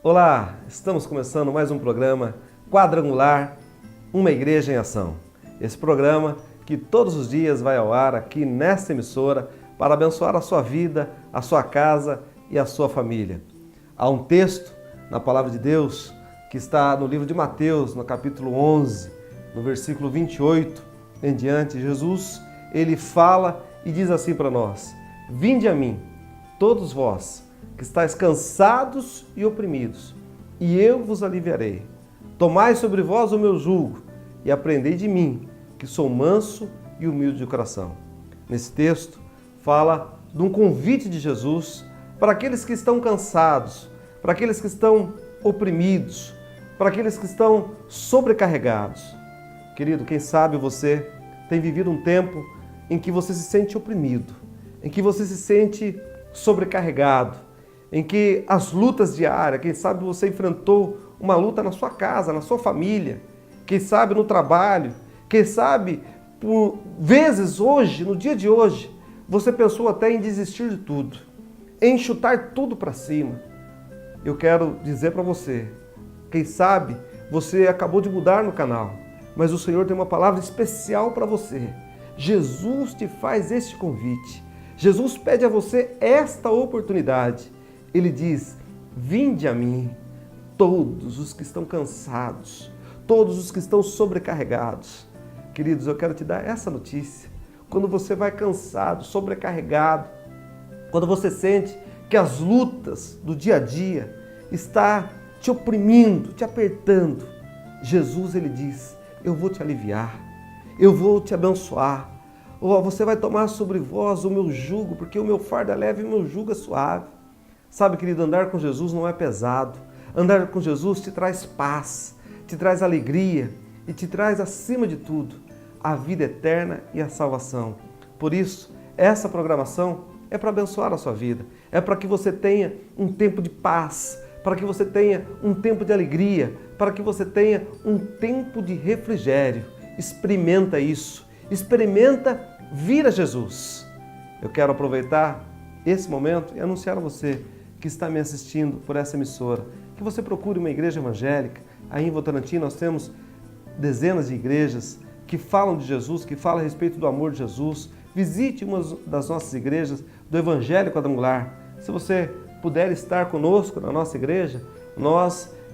Olá, estamos começando mais um programa quadrangular, uma igreja em ação. Esse programa que todos os dias vai ao ar aqui nesta emissora para abençoar a sua vida, a sua casa e a sua família. Há um texto na palavra de Deus que está no livro de Mateus, no capítulo 11, no versículo 28 em diante. Jesus, ele fala e diz assim para nós: vinde a mim, todos vós que estáis cansados e oprimidos, e eu vos aliviarei. Tomai sobre vós o meu jugo e aprendei de mim, que sou manso e humilde de coração. Nesse texto fala de um convite de Jesus para aqueles que estão cansados, para aqueles que estão oprimidos, para aqueles que estão sobrecarregados. Querido, quem sabe você tem vivido um tempo em que você se sente oprimido, em que você se sente sobrecarregado, em que as lutas diárias, quem sabe você enfrentou uma luta na sua casa, na sua família, quem sabe no trabalho, quem sabe por vezes hoje, no dia de hoje, você pensou até em desistir de tudo, em chutar tudo para cima. Eu quero dizer para você, quem sabe você acabou de mudar no canal, mas o Senhor tem uma palavra especial para você. Jesus te faz este convite. Jesus pede a você esta oportunidade. Ele diz: vinde a mim, todos os que estão cansados, todos os que estão sobrecarregados. Queridos, eu quero te dar essa notícia. Quando você vai cansado, sobrecarregado, quando você sente que as lutas do dia a dia estão te oprimindo, te apertando, Jesus, ele diz: eu vou te aliviar, eu vou te abençoar. Você vai tomar sobre vós o meu jugo, porque o meu fardo é leve e o meu jugo é suave. Sabe, querido, andar com Jesus não é pesado. Andar com Jesus te traz paz, te traz alegria e te traz, acima de tudo, a vida eterna e a salvação. Por isso, essa programação é para abençoar a sua vida. É para que você tenha um tempo de paz, para que você tenha um tempo de alegria, para que você tenha um tempo de refrigério. Experimenta isso. Experimenta vir a Jesus. Eu quero aproveitar esse momento e anunciar a você que está me assistindo por essa emissora, que você procure uma igreja evangélica. Aí em Votorantim nós temos dezenas de igrejas que falam de Jesus, que falam a respeito do amor de Jesus. Visite uma das nossas igrejas do Evangelho Quadrangular. Se você puder estar conosco na nossa igreja,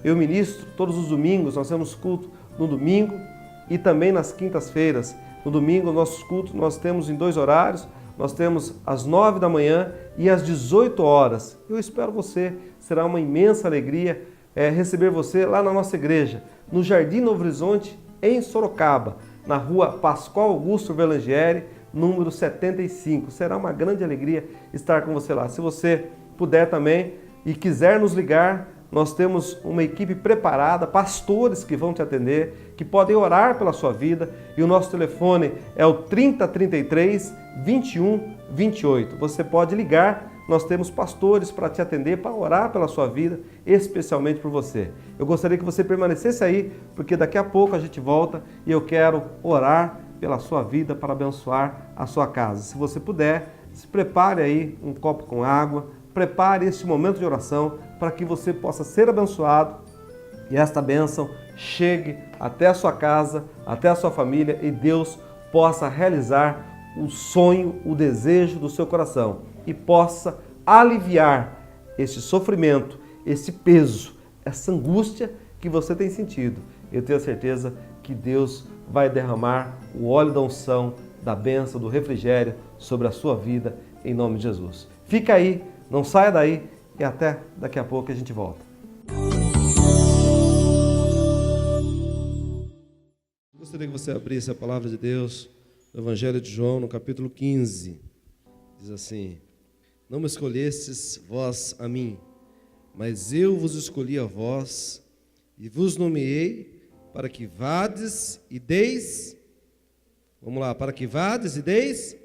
eu ministro todos os domingos, nós temos culto no domingo e também nas quintas-feiras. No domingo, nossos cultos nós temos em 2 horários. Nós temos às 9 da manhã e às 18 horas. Eu espero você. Será uma imensa alegria receber você lá na nossa igreja, no Jardim Novo Horizonte, em Sorocaba, na rua Pascoal Augusto Verlangieri, número 75. Será uma grande alegria estar com você lá. Se você puder também e quiser nos ligar, nós temos uma equipe preparada, pastores que vão te atender, que podem orar pela sua vida, e o nosso telefone é o 3033 21 28. Você pode ligar, nós temos pastores para te atender, para orar pela sua vida, especialmente por você. Eu gostaria que você permanecesse aí, porque daqui a pouco a gente volta e eu quero orar pela sua vida para abençoar a sua casa. Se você puder, se prepare aí um copo com água, prepare este momento de oração para que você possa ser abençoado e esta bênção chegue até a sua casa, até a sua família e Deus possa realizar o sonho, o desejo do seu coração e possa aliviar este sofrimento, esse peso, essa angústia que você tem sentido. Eu tenho certeza que Deus vai derramar o óleo da unção, da bênção, do refrigério sobre a sua vida, em nome de Jesus. Fica aí, não saia daí e até daqui a pouco a gente volta. Gostaria que você abrisse a palavra de Deus no Evangelho de João, no capítulo 15. Diz assim: não me escolhestes vós a mim, mas eu vos escolhi a vós e vos nomeei para que vades e deis. Vamos lá, para que vades e deis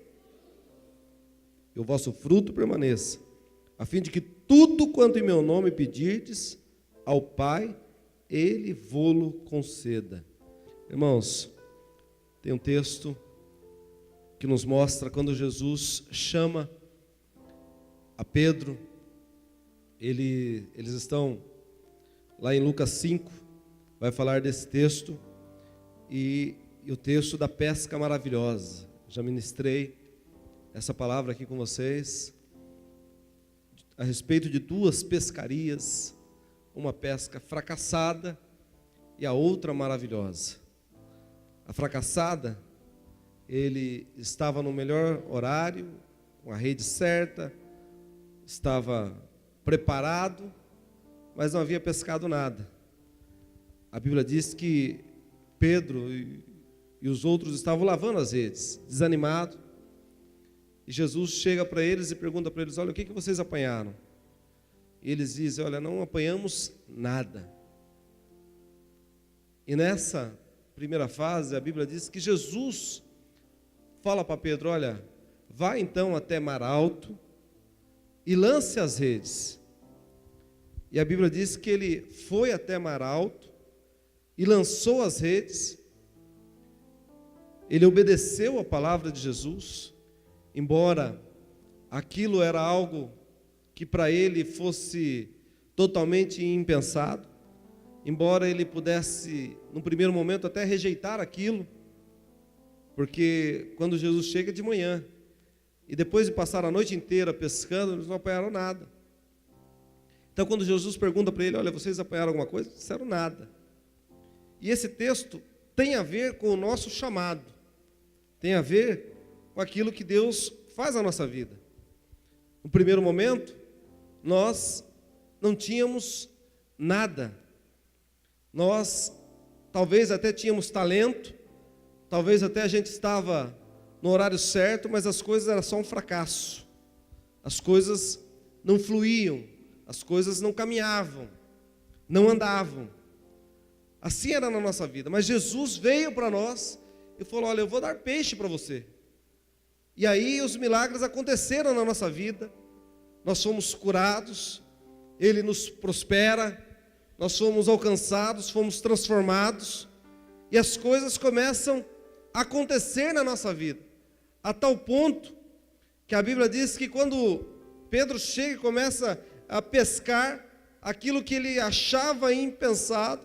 e o vosso fruto permaneça, a fim de que tudo quanto em meu nome pedirdes ao Pai, Ele vô-lo conceda. Irmãos, tem um texto que nos mostra quando Jesus chama a Pedro, eles estão lá em Lucas 5, vai falar desse texto e o texto da pesca maravilhosa. Já ministrei essa palavra aqui com vocês a respeito de duas pescarias, uma pesca fracassada e a outra maravilhosa. A fracassada, ele estava no melhor horário, com a rede certa, estava preparado, mas não havia pescado nada. A Bíblia diz que Pedro e os outros estavam lavando as redes, desanimados. E Jesus chega para eles e pergunta para eles: olha, o que vocês apanharam? E eles dizem: olha, não apanhamos nada. E nessa primeira fase, a Bíblia diz que Jesus fala para Pedro: olha, vá então até mar alto e lance as redes. E a Bíblia diz que ele foi até mar alto e lançou as redes. Ele obedeceu a palavra de Jesus, embora aquilo era algo que para ele fosse totalmente impensado, embora ele pudesse, no primeiro momento, até rejeitar aquilo, porque quando Jesus chega de manhã, e depois de passar a noite inteira pescando, eles não apanharam nada. Então, quando Jesus pergunta para ele: olha, vocês apanharam alguma coisa? Não disseram nada. E esse texto tem a ver com o nosso chamado, tem a ver com aquilo que Deus faz na nossa vida. No primeiro momento, nós não tínhamos nada. Nós talvez até tínhamos talento, talvez até a gente estava no horário certo, mas as coisas eram só um fracasso. As coisas não fluíam, as coisas não caminhavam, não andavam. Assim era na nossa vida. Mas Jesus veio para nós e falou: olha, eu vou dar peixe para você. E aí os milagres aconteceram na nossa vida. Nós fomos curados, Ele nos prospera, nós fomos alcançados, fomos transformados, e as coisas começam a acontecer na nossa vida, a tal ponto que a Bíblia diz que quando Pedro chega e começa a pescar, aquilo que ele achava impensado,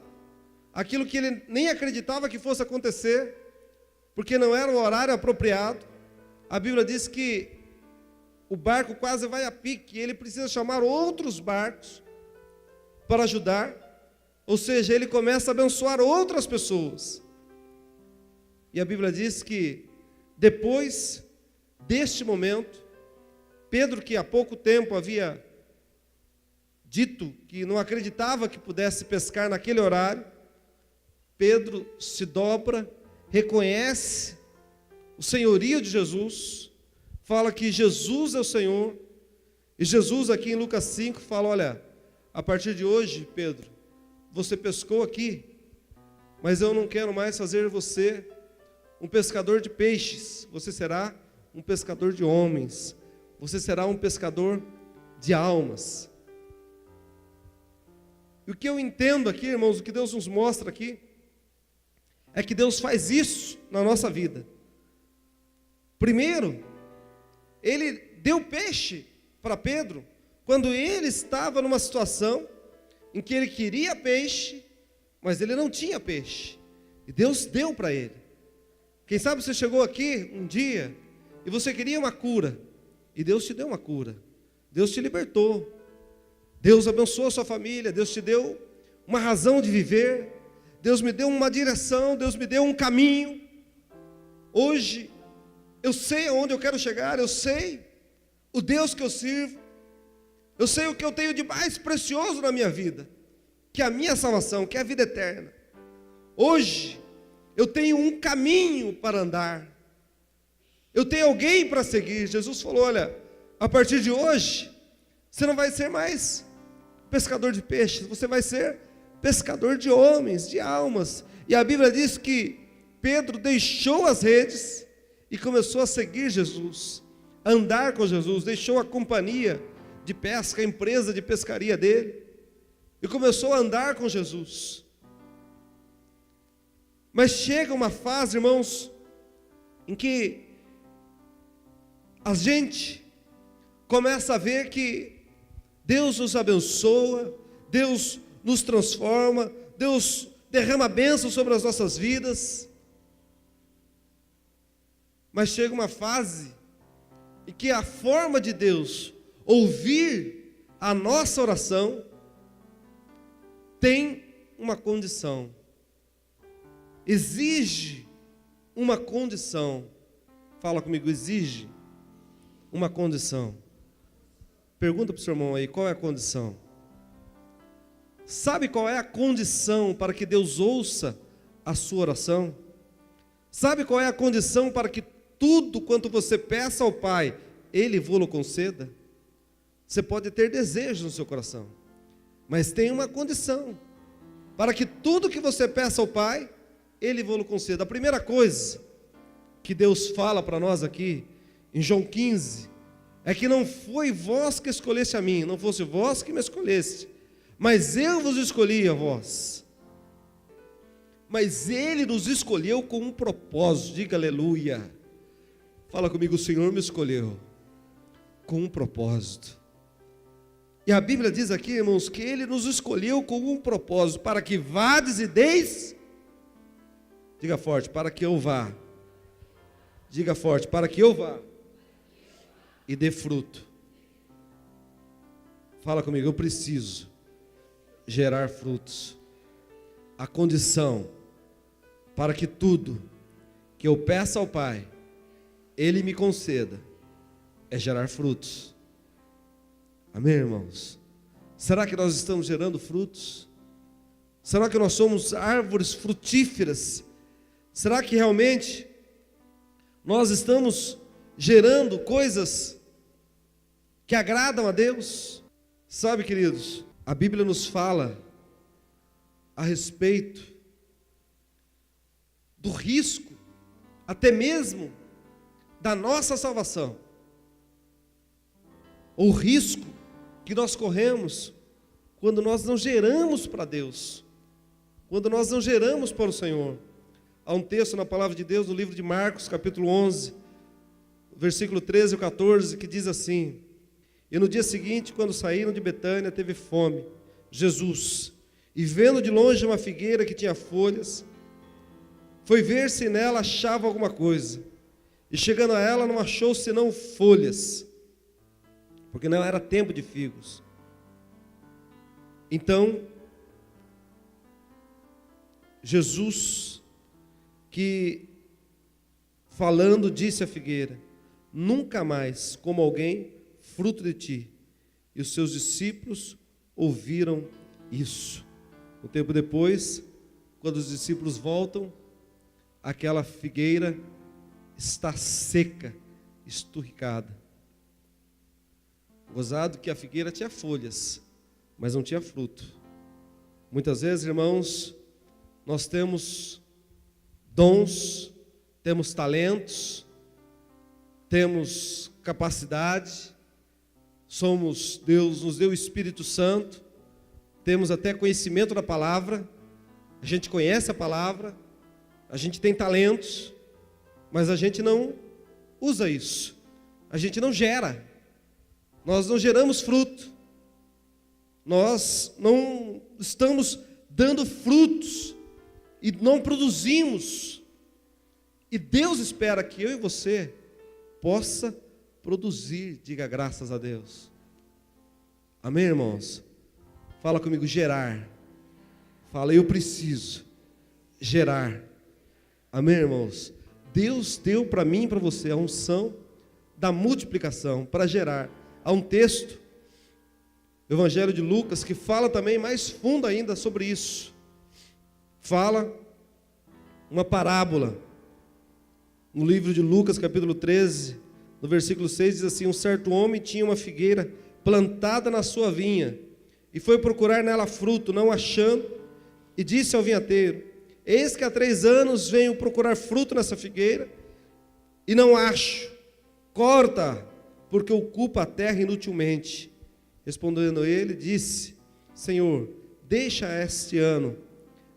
aquilo que ele nem acreditava que fosse acontecer, porque não era o horário apropriado, a Bíblia diz que o barco quase vai a pique, ele precisa chamar outros barcos para ajudar, ou seja, ele começa a abençoar outras pessoas. E a Bíblia diz que depois deste momento, Pedro, que há pouco tempo havia dito que não acreditava que pudesse pescar naquele horário, Pedro se dobra, reconhece o senhorio de Jesus, fala que Jesus é o Senhor, e Jesus aqui em Lucas 5 fala: olha, a partir de hoje, Pedro, você pescou aqui, mas eu não quero mais fazer você um pescador de peixes, você será um pescador de homens, você será um pescador de almas. E o que eu entendo aqui, irmãos, o que Deus nos mostra aqui, é que Deus faz isso na nossa vida. Primeiro, Ele deu peixe para Pedro, quando ele estava numa situação em que ele queria peixe, mas ele não tinha peixe, e Deus deu para ele. Quem sabe você chegou aqui um dia, e você queria uma cura, e Deus te deu uma cura, Deus te libertou, Deus abençoou a sua família, Deus te deu uma razão de viver, Deus me deu uma direção, Deus me deu um caminho. Hoje, eu sei aonde eu quero chegar, eu sei o Deus que eu sirvo, eu sei o que eu tenho de mais precioso na minha vida, que é a minha salvação, que é a vida eterna. Hoje, eu tenho um caminho para andar, eu tenho alguém para seguir. Jesus falou: olha, a partir de hoje, você não vai ser mais pescador de peixes, você vai ser pescador de homens, de almas. E a Bíblia diz que Pedro deixou as redes e começou a seguir Jesus, a andar com Jesus, deixou a companhia de pesca, a empresa de pescaria dele, e começou a andar com Jesus. Mas chega uma fase, irmãos, em que a gente começa a ver que Deus nos abençoa, Deus nos transforma, Deus derrama bênção sobre as nossas vidas. Mas chega uma fase em que a forma de Deus ouvir a nossa oração tem uma condição, exige uma condição. Fala comigo, exige uma condição. Pergunta para o seu irmão aí, qual é a condição? Sabe qual é a condição para que Deus ouça a sua oração? Sabe qual é a condição para que tudo quanto você peça ao Pai, Ele vô-lo conceda? Você pode ter desejos no seu coração, mas tem uma condição, para que tudo que você peça ao Pai, Ele vô-lo conceda. A primeira coisa que Deus fala para nós aqui, em João 15, é que não foi vós que escolheste a mim, não fosse vós que me escolheste, mas eu vos escolhi a vós. Mas Ele nos escolheu com um propósito, diga aleluia. Fala comigo, o Senhor me escolheu com um propósito. E a Bíblia diz aqui, irmãos, que Ele nos escolheu com um propósito, para que vades e deis, diga forte, para que eu vá, diga forte, para que eu vá, e dê fruto. Fala comigo, eu preciso gerar frutos. A condição para que tudo que eu peça ao Pai, Ele me conceda, é gerar frutos. Amém, irmãos? Será que nós estamos gerando frutos? Será que nós somos árvores frutíferas? Será que realmente nós estamos gerando coisas que agradam a Deus? Sabe, queridos, a Bíblia nos fala a respeito do risco, até mesmo da nossa salvação. O risco que nós corremos quando nós não geramos para Deus, quando nós não geramos para o Senhor. Há um texto na palavra de Deus, no livro de Marcos, capítulo 11, versículo 13 e 14, que diz assim: e no dia seguinte, quando saíram de Betânia, teve fome, Jesus, e vendo de longe uma figueira que tinha folhas, foi ver se nela achava alguma coisa, e chegando a ela não achou senão folhas, porque não era tempo de figos. Então, Jesus, que falando disse à figueira: nunca mais coma alguém fruto de ti. E os seus discípulos ouviram isso. Um tempo depois, quando os discípulos voltam, aquela figueira está seca, esturricada. Gozado que a figueira tinha folhas, mas não tinha fruto. Muitas vezes, irmãos, nós temos dons, temos talentos, temos capacidade, Deus nos deu o Espírito Santo, temos até conhecimento da palavra, a gente conhece a palavra, a gente tem talentos, mas a gente não usa isso, a gente não gera, nós não geramos fruto, nós não estamos dando frutos e não produzimos. E Deus espera que eu e você possa produzir, diga graças a Deus. Amém, irmãos? Fala comigo, gerar. Fala, eu preciso gerar. Amém, irmãos? Deus deu para mim e para você a unção da multiplicação, para gerar. Há um texto, o Evangelho de Lucas, que fala também mais fundo ainda sobre isso. Fala uma parábola. No livro de Lucas, capítulo 13, no versículo 6, diz assim: um certo homem tinha uma figueira plantada na sua vinha, e foi procurar nela fruto, não achando, e disse ao vinhateiro: eis que há 3 anos venho procurar fruto nessa figueira, e não acho, corta, porque ocupa a terra inutilmente. Respondendo ele, disse: Senhor, deixa este ano,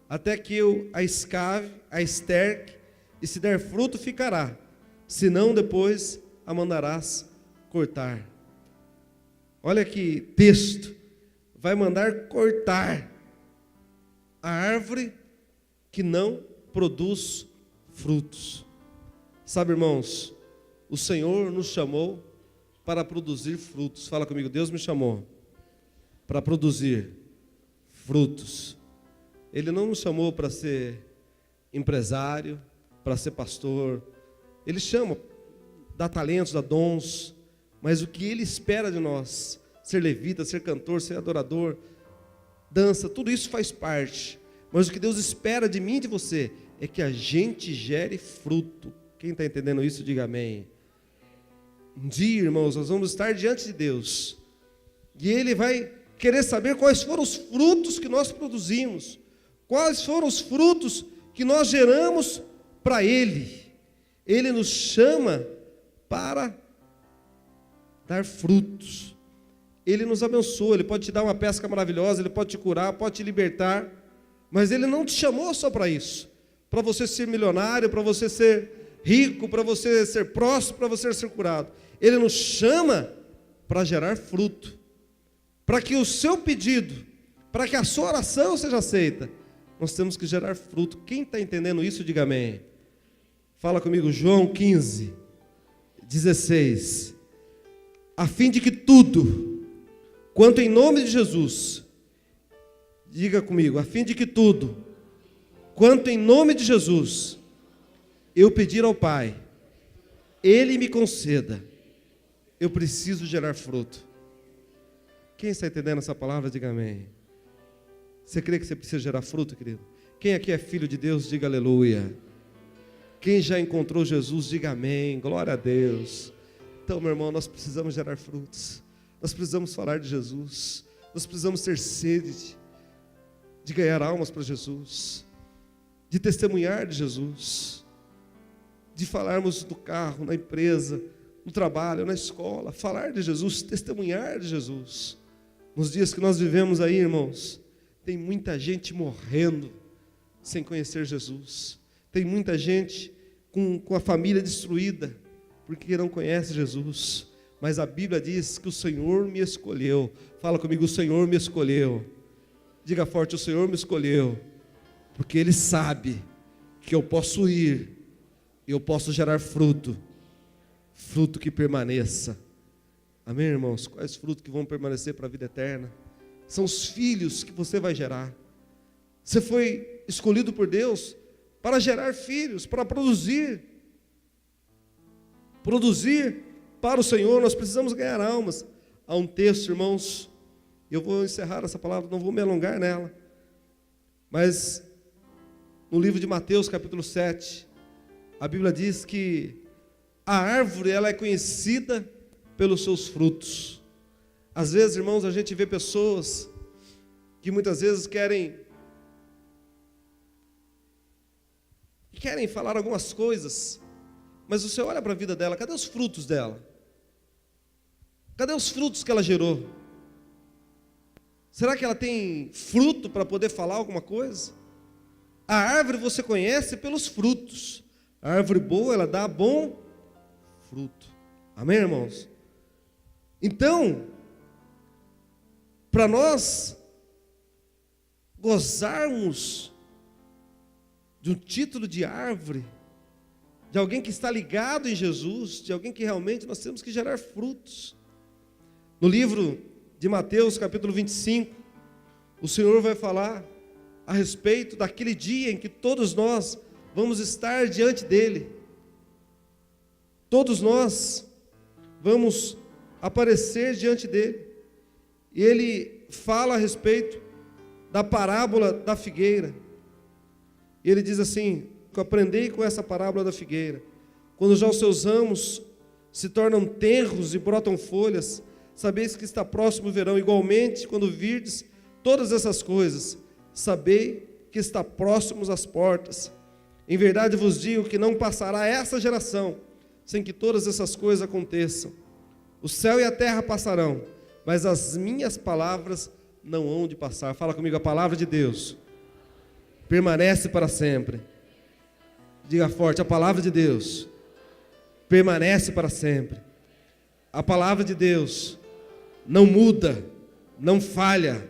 até que eu a escave, a esterque, e se der fruto ficará, senão depois a mandarás cortar. Olha que texto, vai mandar cortar. a árvore que não produz frutos. Sabe, irmãos, o Senhor nos chamou para produzir frutos. Fala comigo, Deus me chamou para produzir frutos. Ele não nos chamou para ser empresário, para ser pastor. Ele chama, dá talentos, dá dons, mas o que Ele espera de nós, ser levita, ser cantor, ser adorador, dança, tudo isso faz parte. Mas o que Deus espera de mim e de você é que a gente gere fruto. Quem está entendendo isso, diga amém. Um dia, irmãos, nós vamos estar diante de Deus e Ele vai querer saber quais foram os frutos que nós produzimos, quais foram os frutos que nós geramos para Ele. Ele nos chama para dar frutos. Ele nos abençoa, Ele pode te dar uma pesca maravilhosa, Ele pode te curar, pode te libertar, mas Ele não te chamou só para isso, para você ser milionário, para você ser rico, para você ser próspero, para você ser curado. Ele nos chama para gerar fruto, para que o seu pedido, para que a sua oração seja aceita, nós temos que gerar fruto. Quem está entendendo isso, diga amém. Fala comigo, João 15, 16. A fim de que tudo, quanto em nome de Jesus, diga comigo, a fim de que tudo, quanto em nome de Jesus, eu pedir ao Pai, Ele me conceda, eu preciso gerar fruto. Quem está entendendo essa palavra, diga amém. Você crê que você precisa gerar fruto, querido? Quem aqui é filho de Deus, diga aleluia. Quem já encontrou Jesus, diga amém, glória a Deus. Então, meu irmão, nós precisamos gerar frutos. Nós precisamos falar de Jesus. Nós precisamos ter sede de ganhar almas para Jesus, de testemunhar de Jesus, de falarmos do carro, na empresa, no trabalho, na escola, falar de Jesus, testemunhar de Jesus. Nos dias que nós vivemos aí, irmãos, tem muita gente morrendo sem conhecer Jesus. Tem muita gente com a família destruída, porque não conhece Jesus. Mas a Bíblia diz que o Senhor me escolheu. Fala comigo, o Senhor me escolheu. Diga forte, o Senhor me escolheu, porque Ele sabe que eu posso ir, eu posso gerar fruto, fruto que permaneça. Amém, irmãos? Quais frutos que vão permanecer para a vida eterna? São os filhos que você vai gerar. Você foi escolhido por Deus para gerar filhos, para produzir para o Senhor. Nós precisamos ganhar almas. Há um texto, irmãos, eu vou encerrar essa palavra, não vou me alongar nela, mas no livro de Mateus, capítulo 7, a Bíblia diz que a árvore, ela é conhecida pelos seus frutos. Às vezes, irmãos, a gente vê pessoas que muitas vezes querem falar algumas coisas, mas você olha para a vida dela, cadê os frutos dela? Cadê os frutos que ela gerou? Será que ela tem fruto para poder falar alguma coisa? A árvore você conhece pelos frutos. A árvore boa, ela dá bom fruto. Amém, irmãos? Então, para nós gozarmos de um título de árvore, de alguém que está ligado em Jesus, de alguém que realmente nós temos que gerar frutos. No livro de Mateus, capítulo 25, o Senhor vai falar a respeito daquele dia em que todos nós vamos estar diante dEle. Todos nós vamos aparecer diante dEle. E Ele fala a respeito da parábola da figueira. E Ele diz assim: aprendei com essa parábola da figueira. Quando já os seus ramos se tornam tenros e brotam folhas, sabeis que está próximo o verão. Igualmente, quando virdes todas essas coisas, sabei que está próximos às portas. Em verdade vos digo que não passará essa geração sem que todas essas coisas aconteçam. O céu e a terra passarão, mas as minhas palavras não hão de passar. Fala comigo, a palavra de Deus permanece para sempre. Diga forte, a palavra de Deus permanece para sempre. A palavra de Deus não muda, não falha,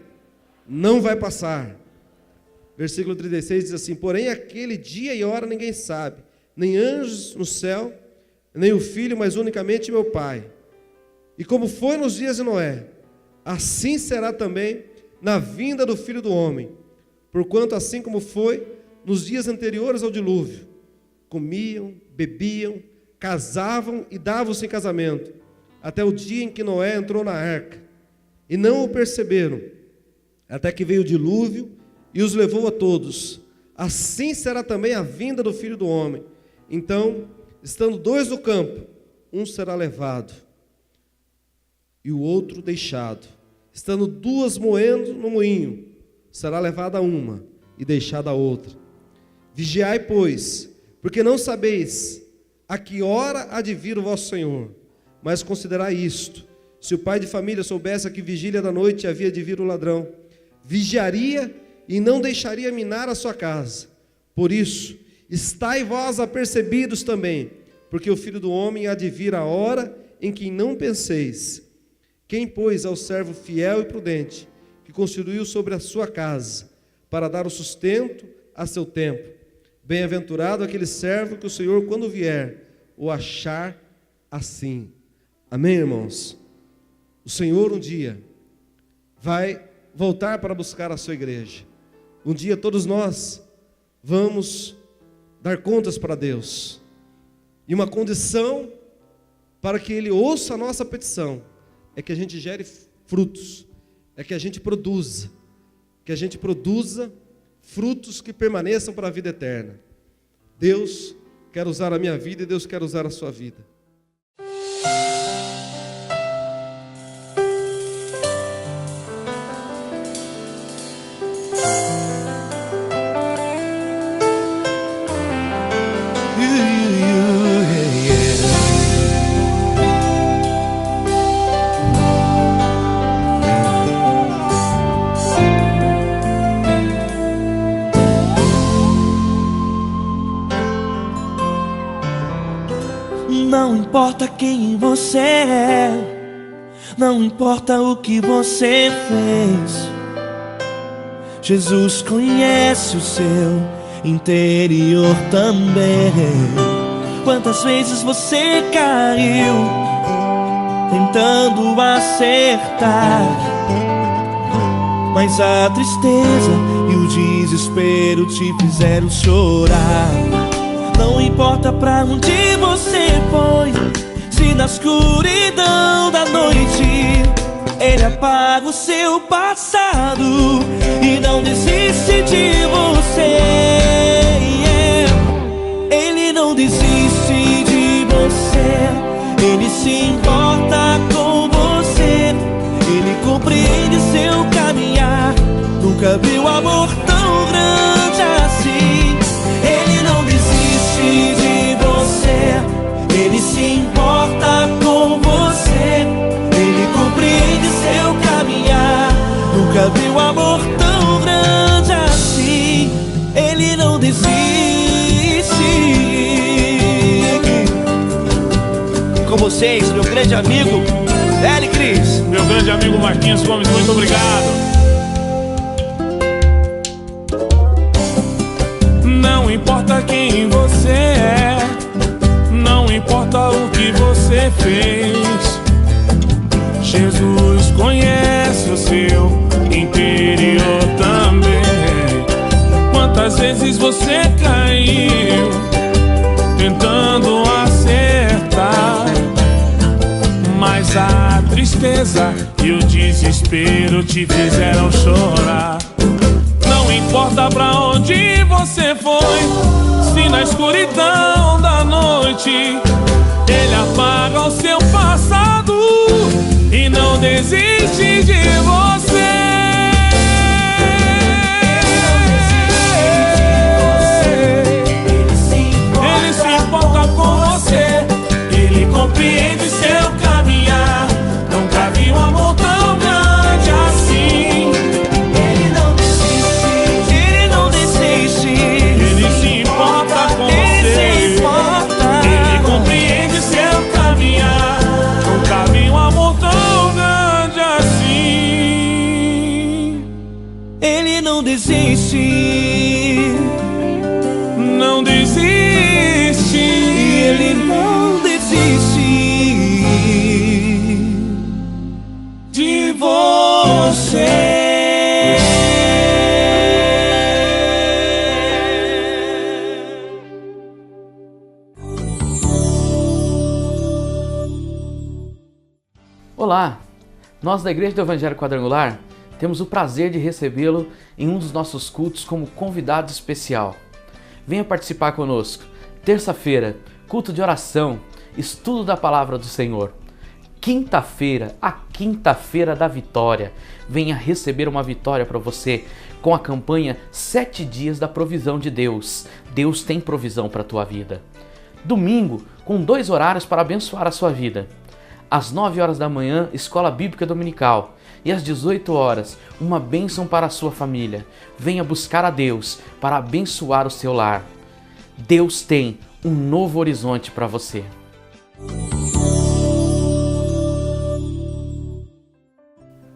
não vai passar. Versículo 36 diz assim: porém aquele dia e hora ninguém sabe, nem anjos no céu, nem o Filho, mas unicamente meu Pai. E como foi nos dias de Noé, assim será também na vinda do Filho do Homem. Porquanto assim como foi nos dias anteriores ao dilúvio, comiam, bebiam, casavam e davam-se em casamento, até o dia em que Noé entrou na arca, e não o perceberam, até que veio o dilúvio e os levou a todos. Assim será também a vinda do Filho do Homem. Então, estando dois no campo, um será levado e o outro deixado. Estando duas moendo no moinho, será levada uma e deixada a outra. Vigiai, pois, porque não sabeis a que hora há de vir o vosso Senhor. Mas considerai isto: se o pai de família soubesse a que vigília da noite havia de vir o ladrão, vigiaria e não deixaria minar a sua casa. Por isso, estai vós apercebidos também, porque o Filho do Homem há de vir a hora em que não penseis. Quem, pois, é o servo fiel e prudente, que construiu sobre a sua casa, para dar o sustento a seu tempo? Bem-aventurado aquele servo que o Senhor, quando vier, o achar assim. Amém, irmãos? O Senhor um dia vai voltar para buscar a sua igreja. Um dia todos nós vamos dar contas para Deus. E uma condição para que Ele ouça a nossa petição é que a gente gere frutos, é que a gente produza frutos que permaneçam para a vida eterna. Deus quer usar a minha vida e Deus quer usar a sua vida. Não importa quem você é, não importa o que você fez, Jesus conhece o seu interior também. Quantas vezes você caiu tentando acertar, mas a tristeza e o desespero te fizeram chorar. Não importa pra onde você foi, se na escuridão da noite Ele apaga o seu passado e não desiste de você. Ele não desiste de você, Ele se importa com você, Ele compreende seu caminhar. Nunca viu amor tão grande assim. Ele não desiste de você, Ele se importa com você, Ele compreende seu caminhar. Nunca viu amor tão grande assim. Ele não desiste. Com vocês, meu grande amigo L. Cris. Meu grande amigo Marquinhos Gomes, muito obrigado. Não importa quem você é, não importa o que você fez, Jesus conhece o seu interior também. Quantas vezes você caiu tentando acertar, mas a tristeza e o desespero te fizeram chorar. Não importa pra onde você foi, se na escuridão da noite Ele apaga o seu passado e não desiste de você. Ele se importa com você, Ele compreende seu caminhar. Nunca vi um amor tão grande assim. Ele não desiste, Ele não desiste. Ele se importa com você, Ele compreende seu caminhar. Nunca vi um amor tão grande Olá! Nós da Igreja do Evangelho Quadrangular temos o prazer de recebê-lo em um dos nossos cultos como convidado especial. Venha participar conosco. Terça-feira, culto de oração, estudo da Palavra do Senhor. Quinta-feira, a quinta-feira da vitória. Venha receber uma vitória para você com a campanha 7 dias da provisão de Deus. Deus tem provisão para a tua vida. Domingo, com 2 horários para abençoar a sua vida. Às 9 horas da manhã, Escola Bíblica Dominical. E às 18 horas, uma bênção para a sua família. Venha buscar a Deus para abençoar o seu lar. Deus tem um novo horizonte para você.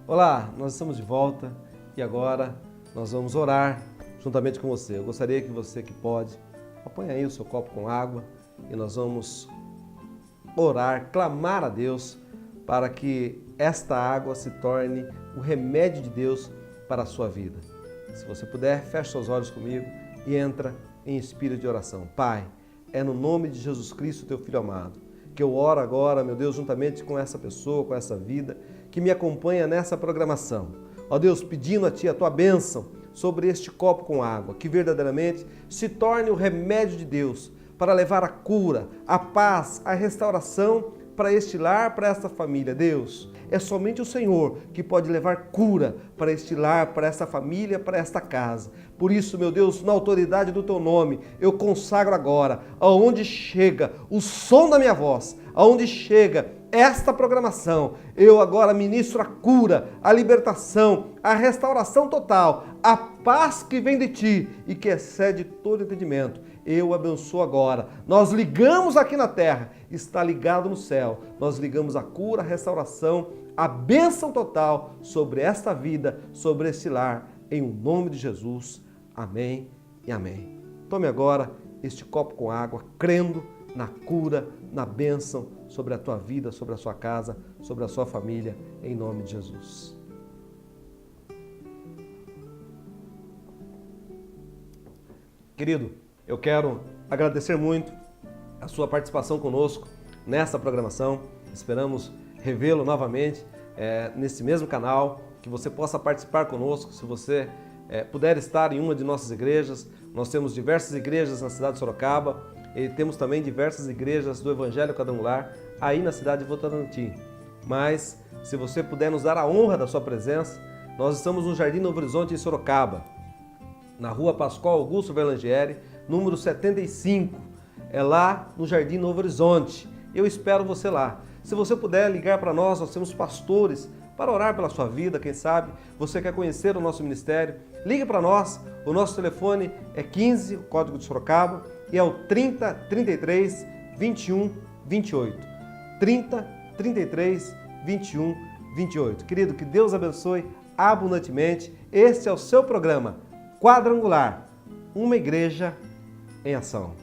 Olá, nós estamos de volta e agora nós vamos orar juntamente com você. Eu gostaria que você que pode, aponhe aí o seu copo com água e nós vamos orar, clamar a Deus para que esta água se torne o remédio de Deus para a sua vida. Se você puder, feche seus olhos comigo e entra em espírito de oração. Pai, é no nome de Jesus Cristo, teu Filho amado, que eu oro agora, meu Deus, juntamente com essa pessoa, com essa vida que me acompanha nessa programação. Ó Deus, pedindo a Ti a Tua bênção sobre este copo com água, que verdadeiramente se torne o remédio de Deus para levar a cura, a paz, a restauração para este lar, para esta família. Deus, é somente o Senhor que pode levar cura para este lar, para esta família, para esta casa. Por isso, meu Deus, na autoridade do Teu nome, eu consagro agora, aonde chega o som da minha voz, aonde chega esta programação, eu agora ministro a cura, a libertação, a restauração total, a paz que vem de Ti e que excede todo entendimento. Eu abençoo agora. Nós ligamos aqui na terra, está ligado no céu. Nós ligamos a cura, a restauração, a bênção total sobre esta vida, sobre este lar, em o nome de Jesus. Amém e amém. Tome agora este copo com água, crendo na cura, na bênção sobre a tua vida, sobre a sua casa, sobre a sua família, em nome de Jesus. Querido, eu quero agradecer muito a sua participação conosco nessa programação. Esperamos revê-lo novamente nesse mesmo canal, que você possa participar conosco. Se você puder estar em uma de nossas igrejas, nós temos diversas igrejas na cidade de Sorocaba e temos também diversas igrejas do Evangelho Quadrangular aí na cidade de Votorantim. Mas, se você puder nos dar a honra da sua presença, nós estamos no Jardim Novo Horizonte, em Sorocaba, na rua Pascoal Augusto Verlangieri, número 75, é lá no Jardim Novo Horizonte. Eu espero você lá. Se você puder ligar para nós temos pastores para orar pela sua vida, quem sabe você quer conhecer o nosso ministério, ligue para nós, o nosso telefone é 15, o código de Sorocaba, e é o 30 33 21 28. 30 33 21 28. Querido, que Deus abençoe abundantemente. Este é o seu programa Quadrangular, uma igreja em ação.